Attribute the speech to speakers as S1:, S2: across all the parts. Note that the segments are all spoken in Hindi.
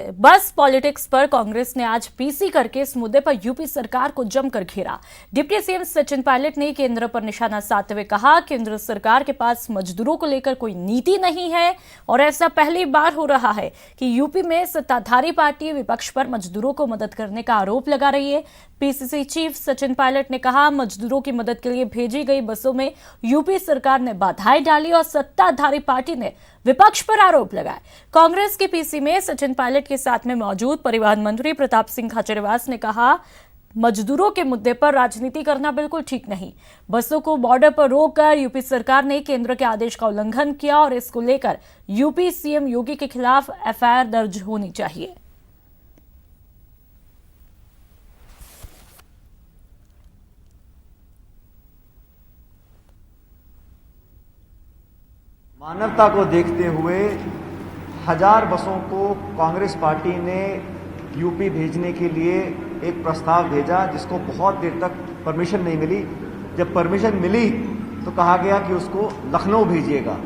S1: बस पॉलिटिक्स पर कांग्रेस ने आज पीसी करके इस मुद्दे पर यूपी सरकार को जमकर घेरा। डिप्टी सीएम सचिन पायलट ने केंद्र पर निशाना साधते हुए कहा, केंद्र सरकार के पास मजदूरों को लेकर कोई नीति नहीं है और ऐसा पहली बार हो रहा है कि यूपी में सत्ताधारी पार्टी विपक्ष पर मजदूरों को मदद करने का आरोप लगा रही है। पीसीसी चीफ सचिन पायलट ने कहा, मजदूरों की मदद के लिए भेजी गई बसों में यूपी सरकार ने बाधाएं डाली और सत्ताधारी पार्टी ने विपक्ष पर आरोप लगाए। कांग्रेस के पीसी में सचिन पायलट के साथ में मौजूद परिवहन मंत्री प्रताप सिंह खाचरियावास ने कहा, मजदूरों के मुद्दे पर राजनीति करना बिल्कुल ठीक नहीं। बसों को बॉर्डर पर रोककर यूपी सरकार ने केंद्र के आदेश का उल्लंघन किया और इसको लेकर यूपी सीएम योगी के खिलाफ एफआईआर दर्ज होनी चाहिए।
S2: मानवता को देखते हुए 1000 बसों को कांग्रेस पार्टी ने यूपी भेजने के लिए एक प्रस्ताव भेजा, जिसको बहुत देर तक परमिशन नहीं मिली। जब परमिशन मिली तो कहा गया कि उसको लखनऊ भेजिएगा।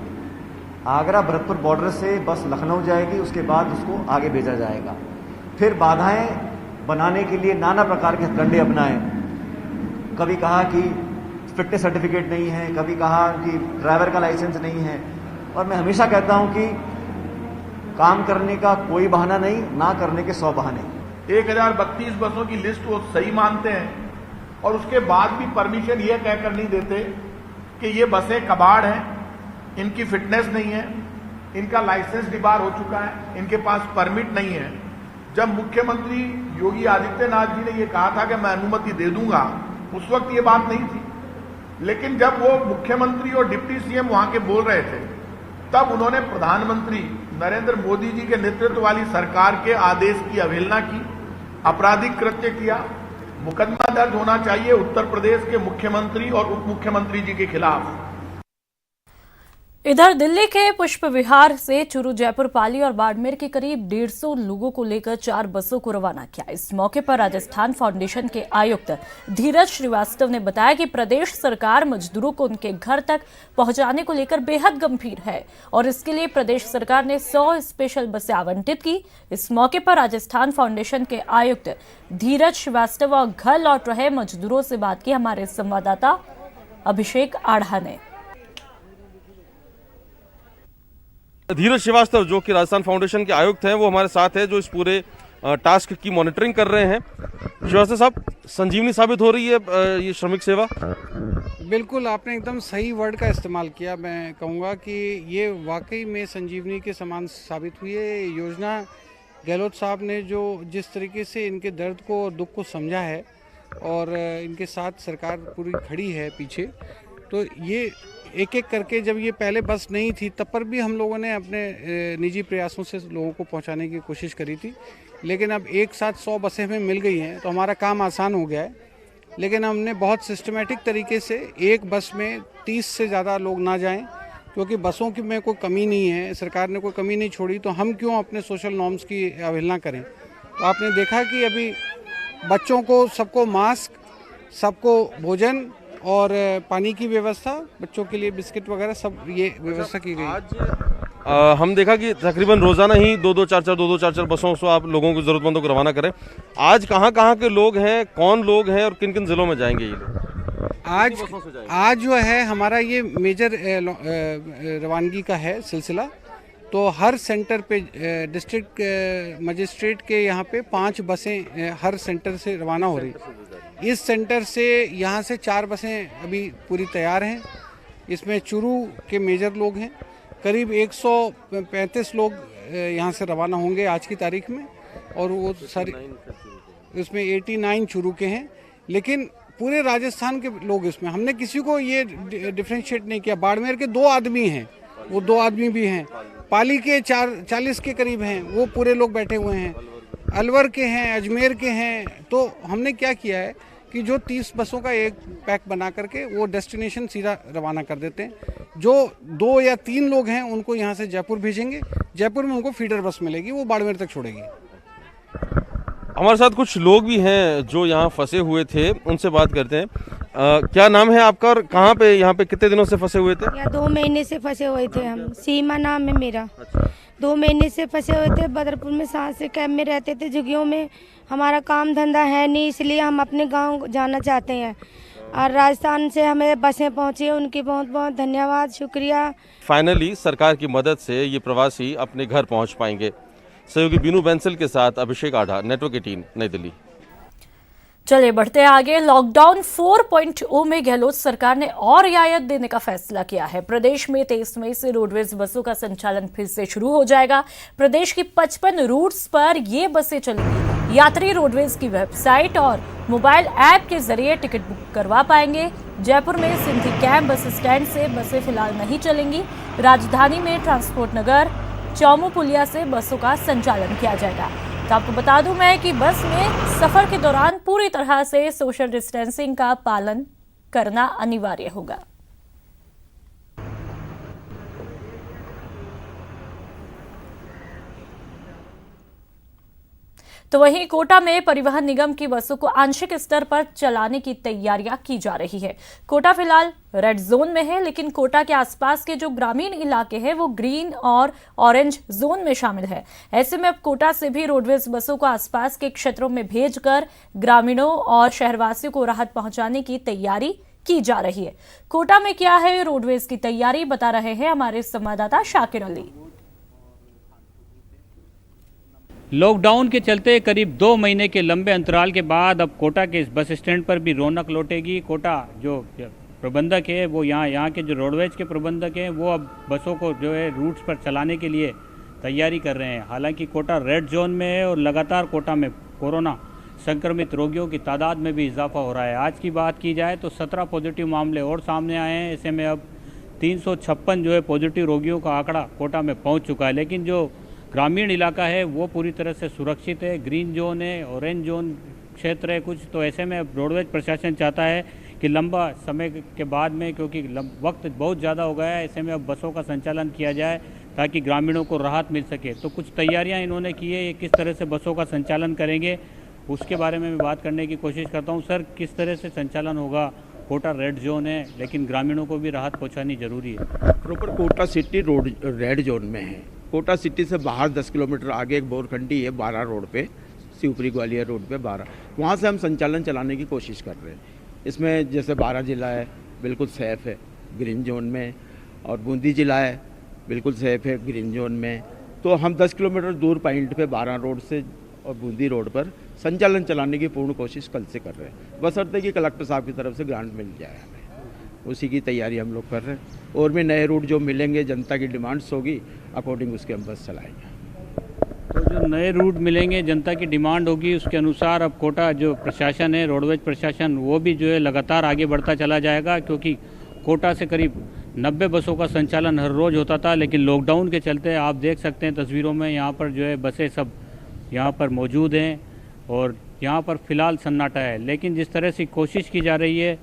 S2: आगरा भरतपुर बॉर्डर से बस लखनऊ जाएगी, उसके बाद उसको आगे भेजा जाएगा। फिर बाधाएं बनाने के लिए नाना प्रकार के हथकंडे अपनाए। कभी कहा कि फिटनेस सर्टिफिकेट नहीं है, कभी कहा कि ड्राइवर का लाइसेंस नहीं है। और मैं हमेशा कहता हूं कि काम करने का कोई बहाना नहीं, ना करने के 100 बहाने।
S3: 1032 बसों की लिस्ट वो सही मानते हैं और उसके बाद भी परमिशन ये कहकर नहीं देते कि ये बसें कबाड़ हैं, इनकी फिटनेस नहीं है, इनका लाइसेंस डिबार हो चुका है, इनके पास परमिट नहीं है। जब मुख्यमंत्री योगी आदित्यनाथ जी ने ये कहा था कि मैं अनुमति दे दूंगा, उस वक्त ये बात नहीं थी। लेकिन जब वो मुख्यमंत्री और डिप्टी सीएम वहां के बोल रहे थे, तब उन्होंने प्रधानमंत्री नरेंद्र मोदी जी के नेतृत्व वाली सरकार के आदेश की अवहेलना की, आपराधिक कृत्य किया। मुकदमा दर्ज होना चाहिए उत्तर प्रदेश के मुख्यमंत्री और उप मुख्यमंत्री जी के खिलाफ।
S1: इधर दिल्ली के पुष्प विहार से चूरू, जयपुर, पाली और बाड़मेर के करीब 150 लोगों को लेकर 4 बसों को रवाना किया। इस मौके पर राजस्थान फाउंडेशन के आयुक्त धीरज श्रीवास्तव ने बताया कि प्रदेश सरकार मजदूरों को उनके घर तक पहुंचाने को लेकर बेहद गंभीर है और इसके लिए प्रदेश सरकार ने 100 स्पेशल बसें आवंटित की। इस मौके पर राजस्थान फाउंडेशन के आयुक्त धीरज श्रीवास्तव और घर लौट रहे मजदूरों से बात की हमारे संवाददाता अभिषेक आढ़ा ने।
S4: धीरज श्रीवास्तव जो कि राजस्थान फाउंडेशन के आयुक्त हैं, वो हमारे साथ है, जो इस पूरे टास्क की मॉनिटरिंग कर रहे हैं। श्रीवास्तव साहब, संजीवनी साबित हो रही है ये श्रमिक सेवा?
S5: बिल्कुल, आपने एकदम सही वर्ड का इस्तेमाल किया। मैं कहूँगा कि ये वाकई में संजीवनी के समान साबित हुई है। योजना गहलोत साहब ने जो जिस तरीके से इनके दर्द को और दुख को समझा है और इनके साथ सरकार पूरी खड़ी है पीछे, तो ये एक एक करके, जब ये पहले बस नहीं थी तब पर भी हम लोगों ने अपने निजी प्रयासों से लोगों को पहुंचाने की कोशिश करी थी। लेकिन अब एक साथ 100 बसें हमें मिल गई हैं तो हमारा काम आसान हो गया है। लेकिन हमने बहुत सिस्टमेटिक तरीके से एक बस में 30 से ज़्यादा लोग ना जाएं, क्योंकि बसों की में कोई कमी नहीं है, सरकार ने कोई कमी नहीं छोड़ी, तो हम क्यों अपने सोशल नॉर्म्स की अवहेलना करें। तो आपने देखा कि अभी बच्चों को सबको मास्क, सबको भोजन और पानी की व्यवस्था, बच्चों के लिए बिस्किट वगैरह सब ये व्यवस्था की गई।
S4: आज हम देखा कि तकरीबन रोजाना ही 2-2 बसों से आप लोगों को, जरूरतमंदों को रवाना करें। आज कहाँ के लोग हैं, कौन लोग हैं और किन किन जिलों में जाएंगे ये लोग?
S5: आज जो है हमारा ये मेजर रवानगी का है सिलसिला। तो हर सेंटर पे डिस्ट्रिक्ट मजिस्ट्रेट के यहाँ पे 5 बसें हर सेंटर से रवाना हो रही। इस सेंटर से यहाँ से 4 बसें अभी पूरी तैयार हैं। इसमें चूरू के मेजर लोग हैं, करीब 135 लोग यहाँ से रवाना होंगे आज की तारीख में, और वो सारी इसमें 89 चूरू के हैं। लेकिन पूरे राजस्थान के लोग इसमें, हमने किसी को ये डिफ्रेंशिएट नहीं किया। बाड़मेर के 2 आदमी हैं, वो 2 आदमी भी हैं। पाली के 40 के करीब हैं, वो पूरे लोग बैठे हुए हैं। अलवर के हैं, अजमेर के हैं। तो हमने क्या किया है कि जो 30 बसों का एक पैक बना करके वो डेस्टिनेशन सीधा रवाना कर देते हैं। जो 2 या 3 लोग हैं उनको यहाँ से जयपुर भेजेंगे, जयपुर में उनको फीडर बस मिलेगी, वो बाड़मेर तक छोड़ेगी।
S4: हमारे साथ कुछ लोग भी हैं जो यहाँ फंसे हुए थे, उनसे बात करते हैं। क्या नाम है आपका और कहाँ पे, यहाँ पे कितने दिनों से फंसे हुए थे?
S6: या 2 महीने से फंसे हुए थे हम। सीमा नाम है मेरा। 2 महीने से फंसे हुए थे बदरपुर में, सांस कैंप में रहते थे, झुग्गियों में। हमारा काम धंधा है नहीं, इसलिए हम अपने गांव जाना चाहते हैं और राजस्थान से हमें बसें पहुंची है, उनकी बहुत बहुत धन्यवाद, शुक्रिया।
S4: फाइनली सरकार की मदद से ये प्रवासी अपने घर पहुंच पाएंगे। सहयोगी बीनू बैंसल के साथ अभिषेक आढ़ा, नेटवर्क 18, नई दिल्ली।
S1: चलिए बढ़ते हैं आगे। लॉकडाउन 4.0 में गहलोत सरकार ने और रियायत देने का फैसला किया है। प्रदेश में 23 मई से रोडवेज बसों का संचालन फिर से शुरू हो जाएगा। प्रदेश की 55 रूट्स पर ये बसें चलेंगी। यात्री रोडवेज की वेबसाइट और मोबाइल ऐप के जरिए टिकट बुक करवा पाएंगे। जयपुर में सिंधी कैंप बस स्टैंड से बसें फिलहाल नहीं चलेंगी। राजधानी में ट्रांसपोर्ट नगर, चौमू पुलिया से बसों का संचालन किया जाएगा। तो आपको बता दूं मैं कि बस में सफर के दौरान पूरी तरह से सोशल डिस्टेंसिंग का पालन करना अनिवार्य होगा। तो वहीं कोटा में परिवहन निगम की बसों को आंशिक स्तर पर चलाने की तैयारियां की जा रही है। कोटा फिलहाल रेड जोन में है, लेकिन कोटा के आसपास के जो ग्रामीण इलाके हैं वो ग्रीन और ऑरेंज जोन में शामिल है। ऐसे में अब कोटा से भी रोडवेज बसों को आसपास के क्षेत्रों में भेजकर ग्रामीणों और शहरवासियों को राहत पहुंचाने की तैयारी की जा रही है। कोटा में क्या है रोडवेज की तैयारी, बता रहे हैं हमारे संवाददाता शाकिर अली।
S7: लॉकडाउन के चलते करीब 2 महीने के लंबे अंतराल के बाद अब कोटा के इस बस स्टैंड पर भी रौनक लौटेगी। कोटा जो प्रबंधक है वो यहाँ के जो रोडवेज के प्रबंधक हैं वो अब बसों को जो है रूट्स पर चलाने के लिए तैयारी कर रहे हैं। हालांकि कोटा रेड जोन में है और लगातार कोटा में कोरोना संक्रमित रोगियों की तादाद में भी इजाफा हो रहा है। आज की बात की जाए तो 17 पॉजिटिव मामले और सामने आए हैं। ऐसे में अब 356 जो है पॉजिटिव रोगियों का आंकड़ा कोटा में पहुँच चुका है। लेकिन जो ग्रामीण इलाका है वो पूरी तरह से सुरक्षित है। ग्रीन जोन है, ऑरेंज जोन क्षेत्र है कुछ। तो ऐसे में रोडवेज प्रशासन चाहता है कि लंबा समय के बाद में, क्योंकि वक्त बहुत ज़्यादा हो गया है, ऐसे में अब बसों का संचालन किया जाए ताकि ग्रामीणों को राहत मिल सके। तो कुछ तैयारियां इन्होंने की है, ये किस तरह से बसों का संचालन करेंगे उसके बारे में मैं बात करने की कोशिश करता हूँ। सर, किस तरह से संचालन होगा? कोटा रेड जोन है लेकिन ग्रामीणों को भी राहत पहुँचानी जरूरी है।
S8: Proper Kota city road red zone में है। कोटा सिटी से बाहर 10 किलोमीटर आगे एक बोरखंडी है 12 रोड पे, शिवपुरी ग्वालियर रोड पे 12, वहाँ से हम संचालन चलाने की कोशिश कर रहे हैं। इसमें जैसे 12 जिला है बिल्कुल सेफ़ है ग्रीन जोन में, और बूंदी जिला है बिल्कुल सेफ़ है ग्रीन जोन में। तो हम 10 किलोमीटर दूर पॉइंट पे 12 रोड से और बूंदी रोड पर संचालन चलाने की पूर्ण कोशिश कल से कर रहे हैं, बशर्ते कि कलेक्टर साहब की तरफ से ग्रांट मिल जाए हमें। उसी की तैयारी हम लोग कर रहे हैं। और भी नए रूट जो मिलेंगे, जनता की डिमांड्स होगी, अकॉर्डिंग उसके हम बस चलाएंगे।
S7: तो जो नए रूट मिलेंगे, जनता की डिमांड होगी, उसके अनुसार अब कोटा जो प्रशासन है, रोडवेज प्रशासन, वो भी जो है लगातार आगे बढ़ता चला जाएगा। क्योंकि कोटा से करीब 90 बसों का संचालन हर रोज़ होता था, लेकिन लॉकडाउन के चलते आप देख सकते हैं तस्वीरों में, यहाँ पर जो है बसें सब यहाँ पर मौजूद हैं और यहाँ पर फ़िलहाल सन्नाटा है। लेकिन जिस तरह से कोशिश की जा रही है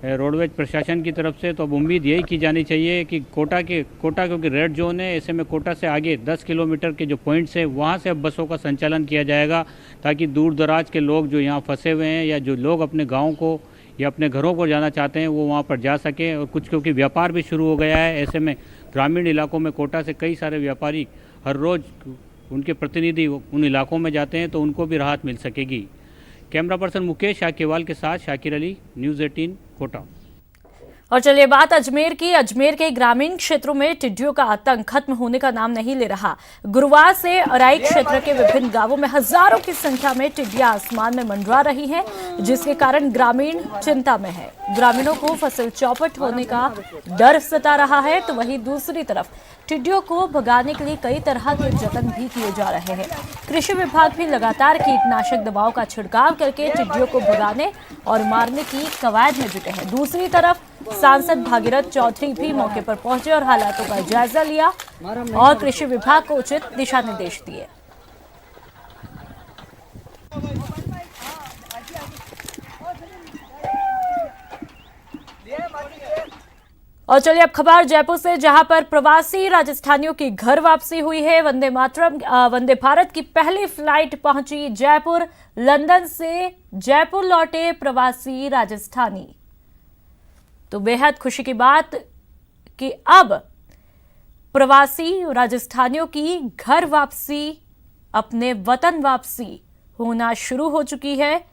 S7: रोडवेज प्रशासन की तरफ से, तो अब उम्मीद यही की जानी चाहिए कि कोटा क्योंकि रेड जोन है, ऐसे में कोटा से आगे 10 किलोमीटर के जो पॉइंट्स हैं वहाँ से अब बसों का संचालन किया जाएगा, ताकि दूर दराज के लोग जो यहाँ फंसे हुए हैं या जो लोग अपने गाँव को या अपने घरों को जाना चाहते हैं वो वहाँ पर जा सकें। और कुछ क्योंकि व्यापार भी शुरू हो गया है, ऐसे में ग्रामीण इलाकों में कोटा से कई सारे व्यापारी हर रोज़ उनके प्रतिनिधि उन इलाकों में जाते हैं, तो उनको भी राहत मिल सकेगी। कैमरा पर्सन मुकेश शाकेवाल के साथ शाकिर अली, न्यूज़ 18 कोटा।
S1: और चलिए बात अजमेर की। अजमेर के ग्रामीण क्षेत्रों में टिड्डियों का आतंक खत्म होने का नाम नहीं ले रहा। गुरुवार से अराई क्षेत्र के विभिन्न गांवों में हजारों की संख्या में टिड्डियां आसमान में मंडरा रही हैं, जिसके कारण ग्रामीण चिंता में है। ग्रामीणों को फसल चौपट होने का डर सता रहा है, तो वहीं दूसरी तरफ टिड्डियों को भगाने के लिए कई तरह के जतन भी किए जा रहे हैं। कृषि विभाग भी लगातार कीटनाशक दवाओं का छिड़काव करके टिड्डियों को भगाने और मारने की कवायद में जुटे हैं। दूसरी तरफ सांसद भागीरथ चौधरी भी मौके पर पहुंचे और हालातों का जायजा लिया और कृषि विभाग को उचित दिशा निर्देश दिए। और चलिए अब खबर जयपुर से, जहां पर प्रवासी राजस्थानियों की घर वापसी हुई है। वंदे भारत की पहली फ्लाइट पहुंची जयपुर। लंदन से जयपुर लौटे प्रवासी राजस्थानी। तो बेहद खुशी की बात कि अब प्रवासी राजस्थानियों की घर वापसी, अपने वतन वापसी होना शुरू हो चुकी है।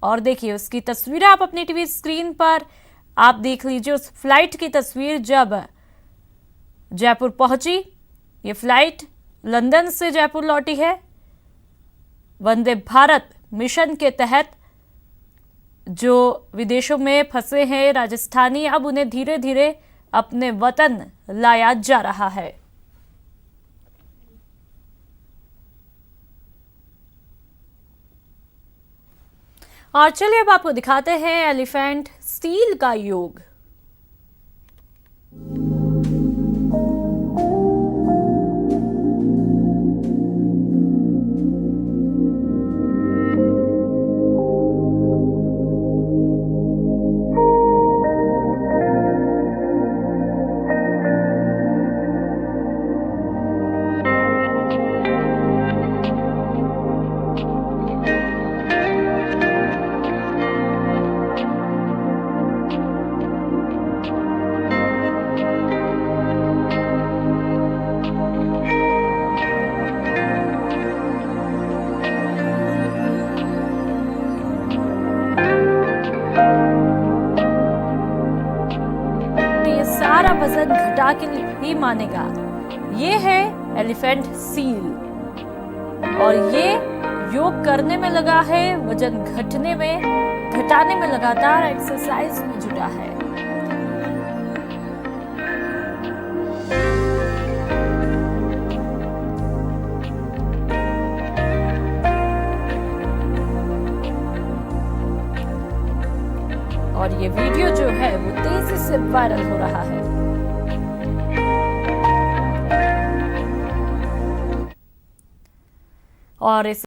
S1: और देखिए उसकी तस्वीरें आप अपनी टीवी स्क्रीन पर आप देख लीजिए। उस फ्लाइट की तस्वीर जब जयपुर पहुंची। ये फ्लाइट लंदन से जयपुर लौटी है। वंदे भारत मिशन के तहत जो विदेशों में फंसे हैं राजस्थानी, अब उन्हें धीरे धीरे अपने वतन लाया जा रहा है। और चलिए अब आपको दिखाते हैं एलिफेंट स्टील का योग। सारा वजन घटा के ही मानेगा। ये है एलिफेंट सील और ये योग करने में लगा है, वजन घटाने में लगातार एक्सरसाइज में जुटा है। और ये वीडियो जो है वो तेजी से वायरल हो रहा है। और इस